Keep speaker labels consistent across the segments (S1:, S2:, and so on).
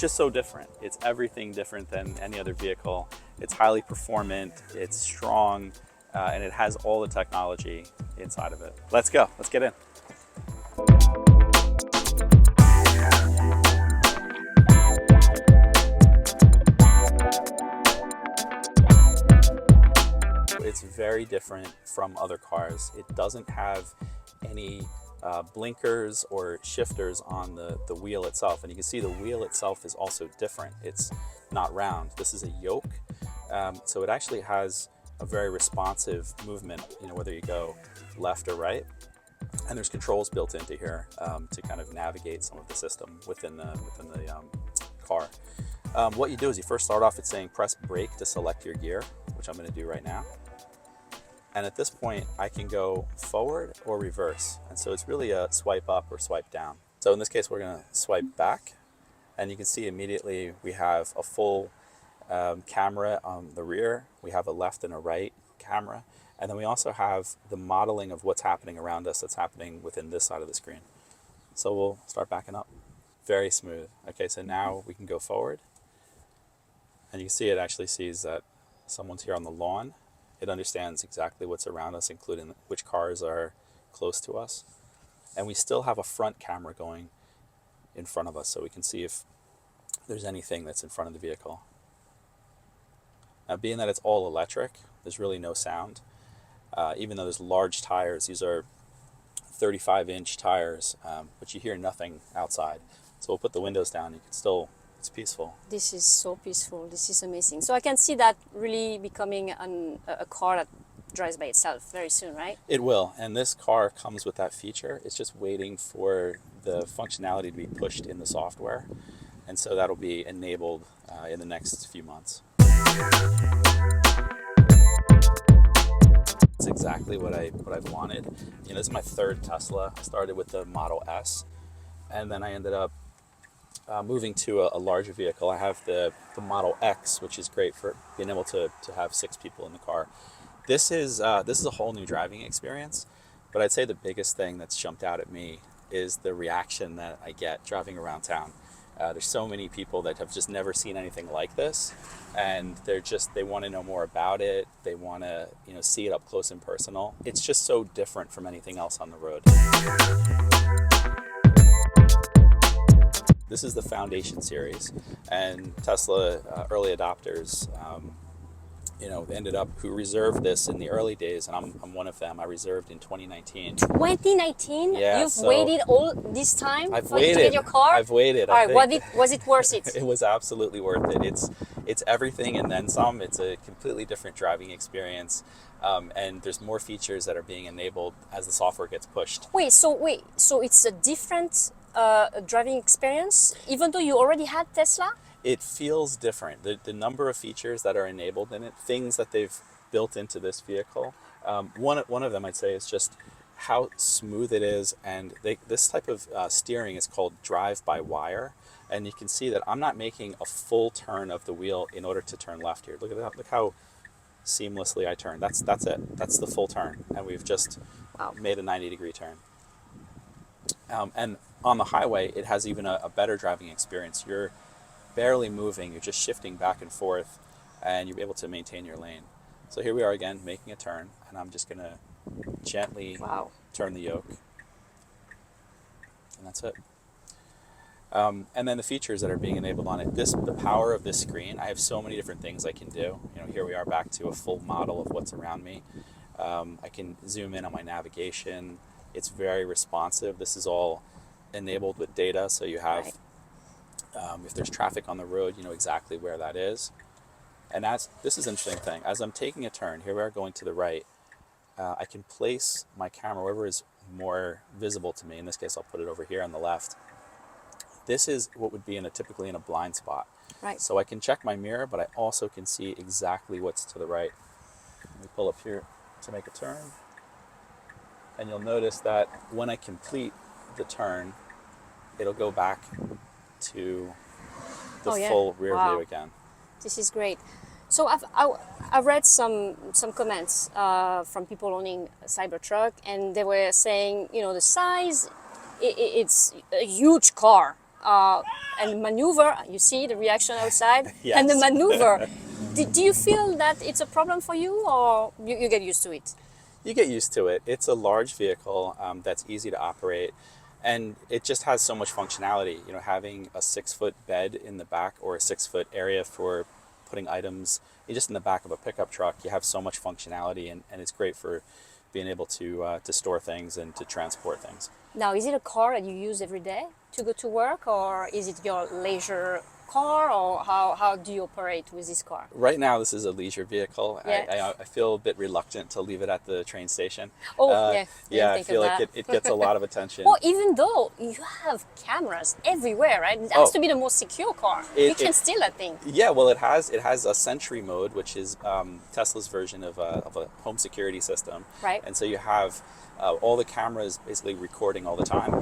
S1: just so different. It's everything different than any other vehicle. It's highly performant, it's strong, and it has all the technology inside of it. Let's go, let's get in. It's very different from other cars. It doesn't have any blinkers or shifters on the wheel itself. And you can see the wheel itself is also different. It's not round. This is a yoke. So it actually has a very responsive movement, whether you go left or right. And there's controls built into here to kind of navigate some of the system within the car. What you do is you first start off with saying press brake to select your gear, which I'm going to do right now. And at this point, I can go forward or reverse. And so it's really a swipe up or swipe down. So in this case, we're going to swipe back. And you can see immediately we have a full camera on the rear. We have a left and a right camera. And then we also have the modeling of what's happening around us that's happening within this side of the screen. So we'll start backing up. Very smooth. Okay, so now we can go forward. And you can see it actually sees that someone's here on the lawn. It understands exactly what's around us, including which cars are close to us. And we still have a front camera going in front of us, so we can see if there's anything that's in front of the vehicle. Now, being that it's all electric, there's really no sound. Even though there's large tires, these are 35-inch tires, but you hear nothing outside. So we'll put the windows down, you can still, it's peaceful.
S2: This is so peaceful. This is amazing. So I can see that really becoming a car that drives by itself very soon, right?
S1: It will. And this car comes with that feature. It's just waiting for the functionality to be pushed in the software. And so that'll be enabled in the next few months. It's exactly what I've wanted. This is my third Tesla. I started with the Model S, and then I ended up moving to a larger vehicle. I have the Model X, which is great for being able to have 6 people in the car. This is a whole new driving experience, but I'd say the biggest thing that's jumped out at me is the reaction that I get driving around town. There's so many people that have just never seen anything like this, and they want to know more about it. They want to see it up close and personal. It's just so different from anything else on the road. This is the Foundation series, and Tesla early adopters, ended up who reserved this in the early days, and I'm one of them. I reserved in 2019.
S2: 2019?
S1: Yeah,
S2: You've waited all this time
S1: to
S2: get your car?
S1: I've waited.
S2: All right, was it worth it?
S1: It was absolutely worth it. It's everything and then some. It's a completely different driving experience, and there's more features that are being enabled as the software gets pushed.
S2: So it's a different driving experience, even though you already had Tesla?
S1: It feels different. The number of features that are enabled in it, things that they've built into this vehicle. One of them I'd say is just how smooth it is, and this type of steering is called drive-by-wire, and you can see that I'm not making a full turn of the wheel in order to turn left here. Look at that. Look how seamlessly I turn. That's it. That's the full turn, and we've just made a 90-degree turn. And on the highway, it has even a better driving experience. You're barely moving, you're just shifting back and forth, and you're able to maintain your lane. So here we are again, making a turn, and I'm just gonna gently turn the yoke, and that's it. And then the features that are being enabled on it, the power of this screen, I have so many different things I can do. Here we are back to a full model of what's around me. I can zoom in on my navigation. It's very responsive. This is all enabled with data, so you have if there's traffic on the road, you know exactly where that is. And this is an interesting thing. As I'm taking a turn, here we are going to the right, I can place my camera wherever is more visible to me. In this case, I'll put it over here on the left. This is what would be typically in a blind spot.
S2: Right.
S1: So I can check my mirror, but I also can see exactly what's to the right. Let me pull up here to make a turn. And you'll notice that when I complete the turn, it'll go back to the full rear view again.
S2: This is great. So I've read some comments from people owning a Cybertruck, and they were saying, the size, it's a huge car. and maneuver. You see the reaction outside
S1: Yes.
S2: and the maneuver. Do you feel that it's a problem for you, or you get used to it?
S1: You get used to it. It's a large vehicle that's easy to operate, and it just has so much functionality. You know, having a 6-foot bed in the back or a 6-foot area for putting items just in the back of a pickup truck, you have so much functionality, and it's great for being able to store things and to transport things.
S2: Now, is it a car that you use every day to go to work, or is it your leisure car, or how do you operate with this car?
S1: Right now, this is a leisure vehicle.
S2: Yeah.
S1: I feel a bit reluctant to leave it at the train station.
S2: Oh, yeah.
S1: Yeah, I
S2: Think
S1: feel
S2: of
S1: like
S2: that.
S1: it gets a lot of attention.
S2: Well, even though you have cameras everywhere, right? It has to be the most secure car. You can steal that thing.
S1: Yeah, well, it has a Sentry mode, which is Tesla's version of a home security system.
S2: Right.
S1: And so you have all the cameras basically recording all the time.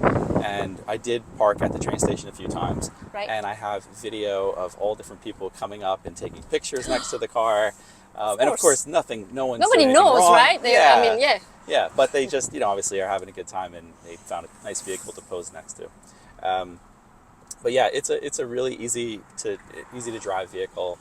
S1: And I did park at the train station a few times.
S2: Right.
S1: And I have video of all different people coming up and taking pictures next to the car. And of course, no one's
S2: Nobody
S1: doing anything
S2: knows,
S1: wrong.
S2: right?
S1: Yeah.
S2: I mean, yeah.
S1: Yeah, but they just, obviously are having a good time, and they found a nice vehicle to pose next to. But yeah, it's a really easy to drive vehicle.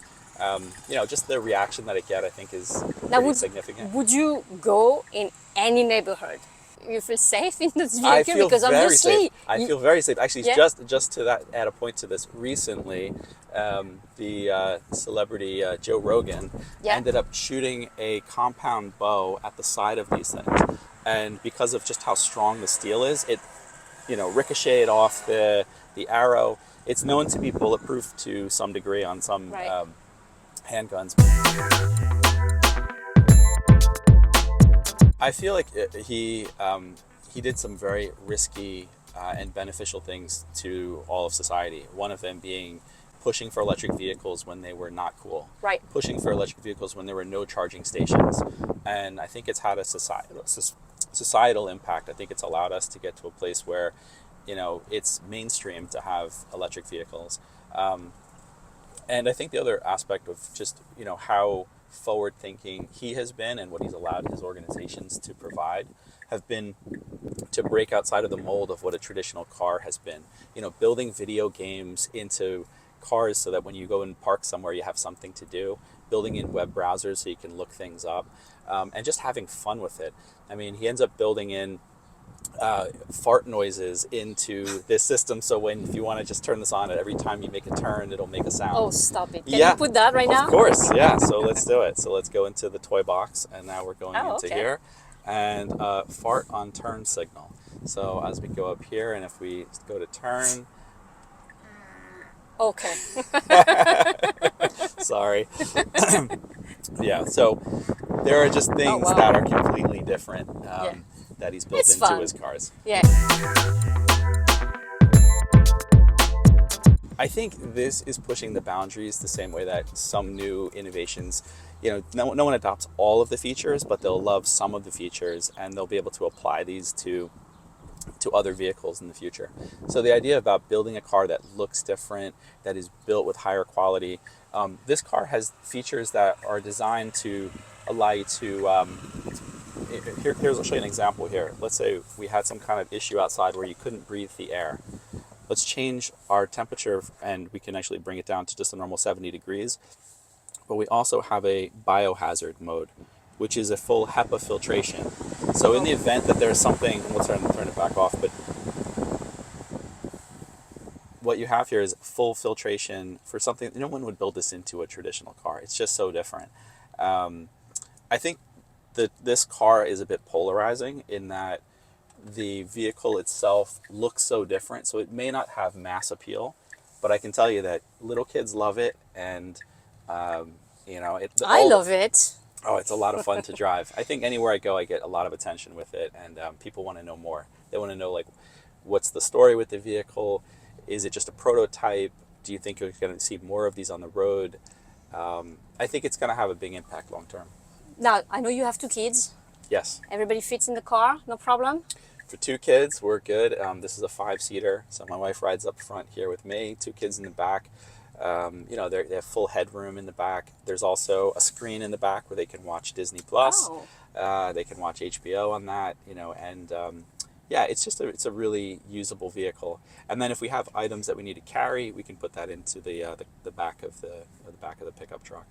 S1: Just the reaction that I get, I think, is pretty significant.
S2: Would you go in any neighborhood? You feel safe in this vehicle?
S1: I feel
S2: because
S1: very
S2: obviously
S1: safe. I feel very safe. Actually,
S2: Yeah.
S1: just to that, add a point to this. Recently, the celebrity Joe Rogan
S2: Yeah.
S1: ended up shooting a compound bow at the side of these things, and because of just how strong the steel is, it ricocheted off the arrow. It's known to be bulletproof to some degree on some
S2: Right.
S1: handguns. I feel like he did some very risky and beneficial things to all of society. One of them being pushing for electric vehicles when they were not cool.
S2: Right.
S1: Pushing for electric vehicles when there were no charging stations. And I think it's had a societal impact. I think it's allowed us to get to a place where, it's mainstream to have electric vehicles. And I think the other aspect of just, how forward thinking he has been and what he's allowed his organizations to provide have been to break outside of the mold of what a traditional car has been. Building video games into cars so that when you go and park somewhere, you have something to do, building in web browsers so you can look things up, and just having fun with it. I mean, he ends up building in fart noises into this system, so if you want to just turn this on, at every time you make a turn, it'll make a sound.
S2: Oh, stop it. Can you put that right now?
S1: Of course, yeah. So let's do it. So let's go into the toy box, and now we're going into here, and fart on turn signal. So as we go up here, and if we go to turn,
S2: Okay.
S1: sorry. Yeah, so there are just things that are completely different that he's built into his cars.
S2: Yeah.
S1: I think this is pushing the boundaries the same way that some new innovations, no one adopts all of the features, but they'll love some of the features, and they'll be able to apply these to other vehicles in the future. So the idea about building a car that looks different, that is built with higher quality, this car has features that are designed to allow you to, I'll show you an example here. Let's say we had some kind of issue outside where you couldn't breathe the air. Let's change our temperature, and we can actually bring it down to just a normal 70 degrees. But we also have a biohazard mode, which is a full HEPA filtration. So in the event that there's something, we'll turn it back off, but what you have here is full filtration for something. No one would build this into a traditional car. It's just so different. I think that this car is a bit polarizing in that the vehicle itself looks so different. So it may not have mass appeal, but I can tell you that little kids love it, and I
S2: love it.
S1: Oh, it's a lot of fun to drive. I think anywhere I go, I get a lot of attention with it, and people want to know more. They want to know, like, what's the story with the vehicle? Is it just a prototype? Do you think you're going to see more of these on the road? I think it's going to have a big impact long term.
S2: Now, I know you have 2 kids.
S1: Yes.
S2: Everybody fits in the car, no problem?
S1: For 2 kids, we're good. This is a 5-seater, so my wife rides up front here with me, 2 kids in the back. They have full headroom in the back. There's also a screen in the back where they can watch Disney Plus.
S2: Oh.
S1: They can watch HBO on that, and yeah, it's a really usable vehicle. And then if we have items that we need to carry, we can put that into the back of the back of the pickup truck.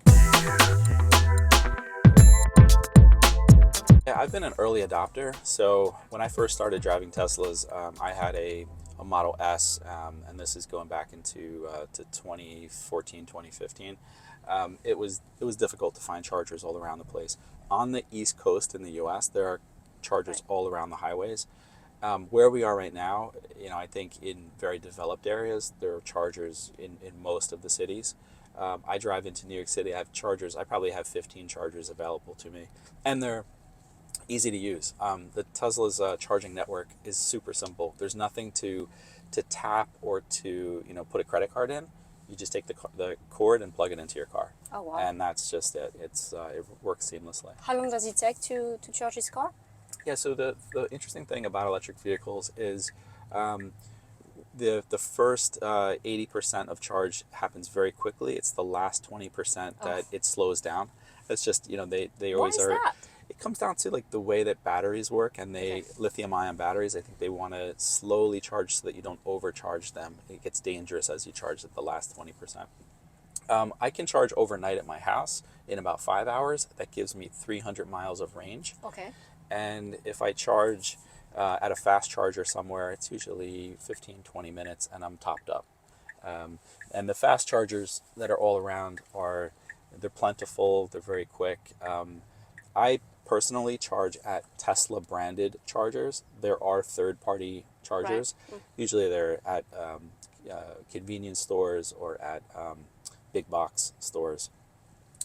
S1: Yeah, I've been an early adopter. So when I first started driving Teslas, I had a Model S, and this is going back into to 2014, 2015. It was difficult to find chargers all around the place. On the East Coast in the U.S., there are chargers all around the highways. Where we are right now, I think in very developed areas, there are chargers in most of the cities. I drive into New York City. I have chargers. I probably have 15 chargers available to me, and they're easy to use. The Tesla's charging network is super simple. There's nothing to tap or to put a credit card in. You just take the cord and plug it into your car.
S2: Oh, wow.
S1: And that's just it. It works seamlessly.
S2: How long does it take to charge this car?
S1: Yeah. So the interesting thing about electric vehicles is the first 80% of charge happens very quickly. It's the last 20% that it slows down. It's just they always
S2: Why is that?
S1: It comes down to like the way that batteries work, and lithium ion batteries, I think they want to slowly charge so that you don't overcharge them. It gets dangerous as you charge at the last 20%. I can charge overnight at my house in about 5 hours. That gives me 300 miles of range.
S2: Okay.
S1: And if I charge at a fast charger somewhere, it's usually 15, 20 minutes and I'm topped up. And the fast chargers that are all around they're plentiful, they're very quick. I personally charge at Tesla branded chargers. There are third-party chargers. Right. Usually they're at convenience stores or at big box stores.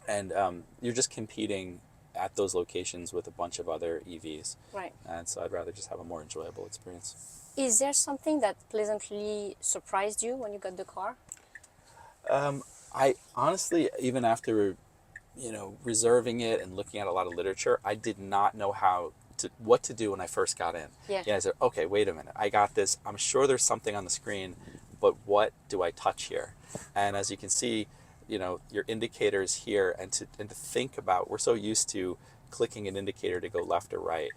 S1: And you're just competing at those locations with a bunch of other EVs.
S2: Right.
S1: And so I'd rather just have a more enjoyable experience.
S2: Is there something that pleasantly surprised you when you got the car?
S1: I honestly, even after reserving it and looking at a lot of literature, I did not know what to do when I first got in.
S2: Yeah.
S1: I said, okay, wait a minute, I got this. I'm sure there's something on the screen, but what do I touch here? And as you can see, your indicators here, and to think about, we're so used to clicking an indicator to go left or right.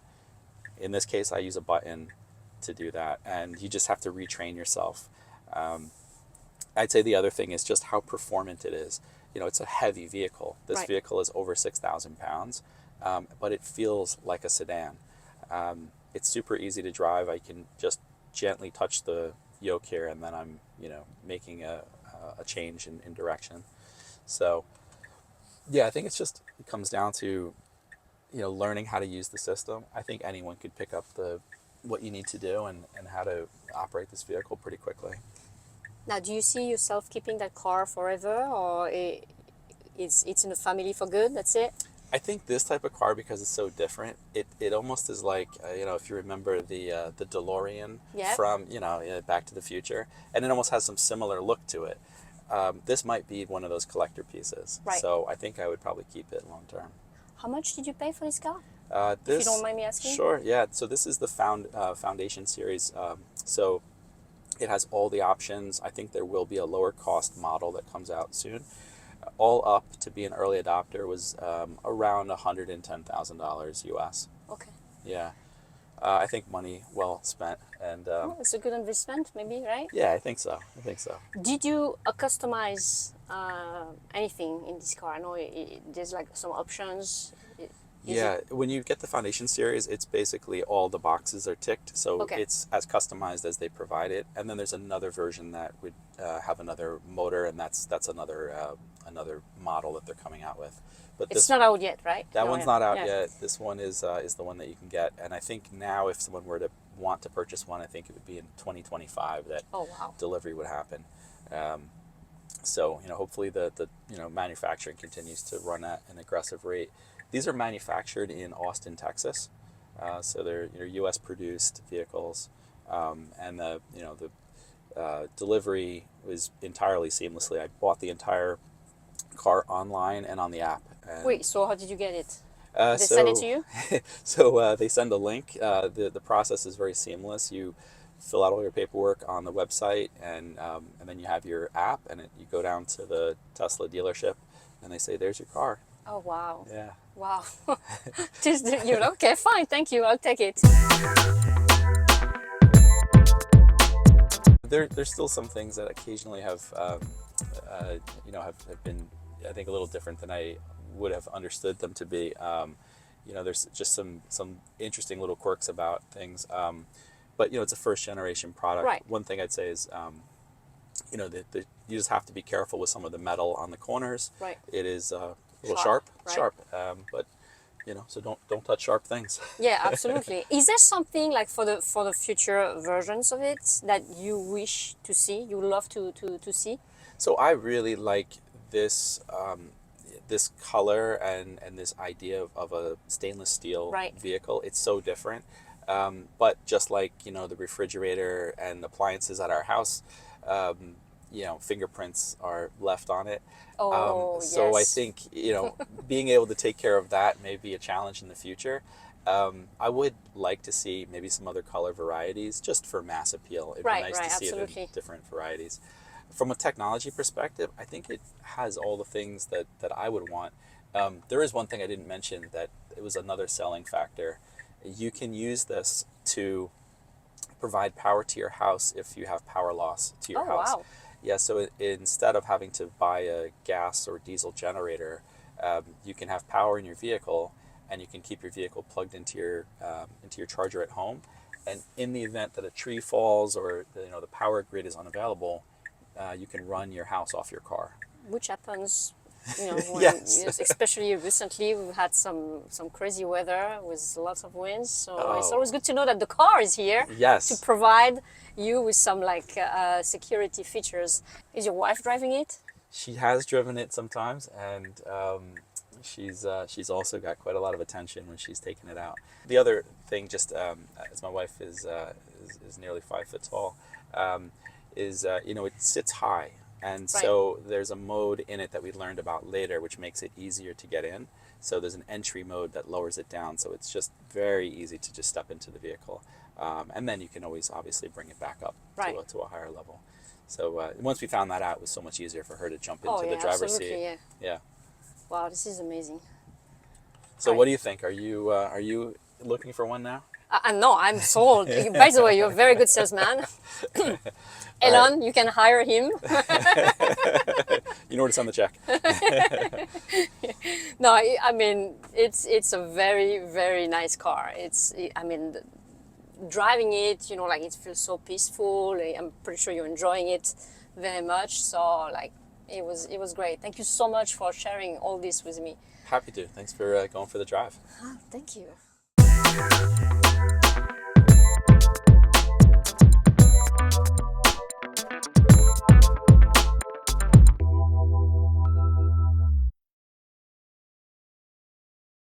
S1: In this case, I use a button to do that, and you just have to retrain yourself. I'd say the other thing is just how performant it is. It's a heavy vehicle. This vehicle is over 6,000 pounds, but it feels like a sedan. It's super easy to drive. I can just gently touch the yoke here, and then I'm, making a change in direction. So, yeah, I think it comes down to, learning how to use the system. I think anyone could pick up what you need to do and how to operate this vehicle pretty quickly.
S2: Now, do you see yourself keeping that car forever, or it's in the family for good? That's it?
S1: I think this type of car, because it's so different, it almost is like, if you remember the DeLorean from, Back to the Future, and it almost has some similar look to it. This might be one of those collector pieces.
S2: Right.
S1: So I think I would probably keep it long term.
S2: How much did you pay for this car?
S1: If
S2: you don't mind me asking?
S1: Sure, yeah. So this is the Foundation series. So it has all the options. I think there will be a lower cost model that comes out soon. All up to be an early adopter was around $110,000 US.
S2: Okay.
S1: Yeah. I think money well spent. And
S2: it's a good investment, maybe, right?
S1: Yeah, I think so.
S2: Did you customize anything in this car? I know there's like some options.
S1: When you get the Foundation series, it's basically all the boxes are ticked, so it's as customized as they provide it. And then there's another version that would have another motor, and that's another model that they're coming out with. But
S2: it's not out yet, right?
S1: That one's not out yet. This one is the one that you can get. And I think now, if someone were to want to purchase one, I think it would be in 2025 that delivery would happen. So hopefully the manufacturing continues to run at an aggressive rate. These are manufactured in Austin, Texas, so they're U.S. produced vehicles, and the delivery was entirely seamlessly. I bought the entire car online and on the app.
S2: Wait, so how did you get it? They send it to you?
S1: So they send a link. The process is very seamless. You fill out all your paperwork on the website, and then you have your app, and you go down to the Tesla dealership, and they say, "There's your car."
S2: Oh, wow.
S1: Yeah.
S2: Wow. Okay, fine, thank you, I'll take it.
S1: There's still some things that occasionally have, have been, I think, a little different than I would have understood them to be. There's just some interesting little quirks about things. But it's a first generation product.
S2: Right.
S1: One thing I'd say is, you just have to be careful with some of the metal on the corners.
S2: Right.
S1: It is a little sharp,
S2: right?
S1: but so don't touch sharp things.
S2: Yeah, absolutely. Is there something like for the future versions of it that you wish to see, you would love to see?
S1: So I really like this this color and this idea of a stainless steel
S2: Right.
S1: vehicle. It's so different. But just like the refrigerator and appliances at our house, fingerprints are left on it.
S2: Oh,
S1: So I
S2: yes.
S1: think being able to take care of that may be a challenge in the future. I would like to see maybe some other color varieties just for mass appeal. It'd
S2: Right,
S1: be nice
S2: right,
S1: to see it
S2: absolutely.
S1: in different varieties. From a technology perspective, I think it has all the things that I would want. There is one thing I didn't mention that it was another selling factor. You can use this to provide power to your house if you have power loss to your
S2: Oh,
S1: house.
S2: wow.
S1: Yeah, so instead of having to buy a gas or diesel generator, you can have power in your vehicle, and you can keep your vehicle plugged into your charger at home. And in the event that a tree falls or the power grid is unavailable, you can run your house off your car.
S2: Which happens, when,
S1: Yes.
S2: especially recently, we've had some crazy weather with lots of winds. So it's
S1: Oh.
S2: always good to know that the car is here
S1: Yes.
S2: to provide you with some security features. Is your wife driving it?
S1: She has driven it sometimes, and she's also got quite a lot of attention when she's taking it out. The other thing, just as my wife is nearly 5 foot tall, it sits high, and
S2: Right.
S1: so there's a mode in it that we learned about later, which makes it easier to get in. So there's an entry mode that lowers it down, so it's just very easy to just step into the vehicle, and then you can always obviously bring it back up
S2: Right.
S1: to a higher level. So once we found that out, it was so much easier for her to jump into
S2: Oh,
S1: the
S2: yeah,
S1: driver's
S2: absolutely,
S1: seat.
S2: yeah.
S1: Yeah.
S2: Wow, this is amazing.
S1: So
S2: Right.
S1: what do you think? Are you looking for one now?
S2: No, I'm sold. By the way, you're a very good salesman. Elon, you can hire him.
S1: You know where to send the check.
S2: No, I mean it's a very very nice car. Driving it, it feels so peaceful. I'm pretty sure you're enjoying it very much. So it was great. Thank you so much for sharing all this with me.
S1: Happy to. Thanks for going for the drive.
S2: Thank you.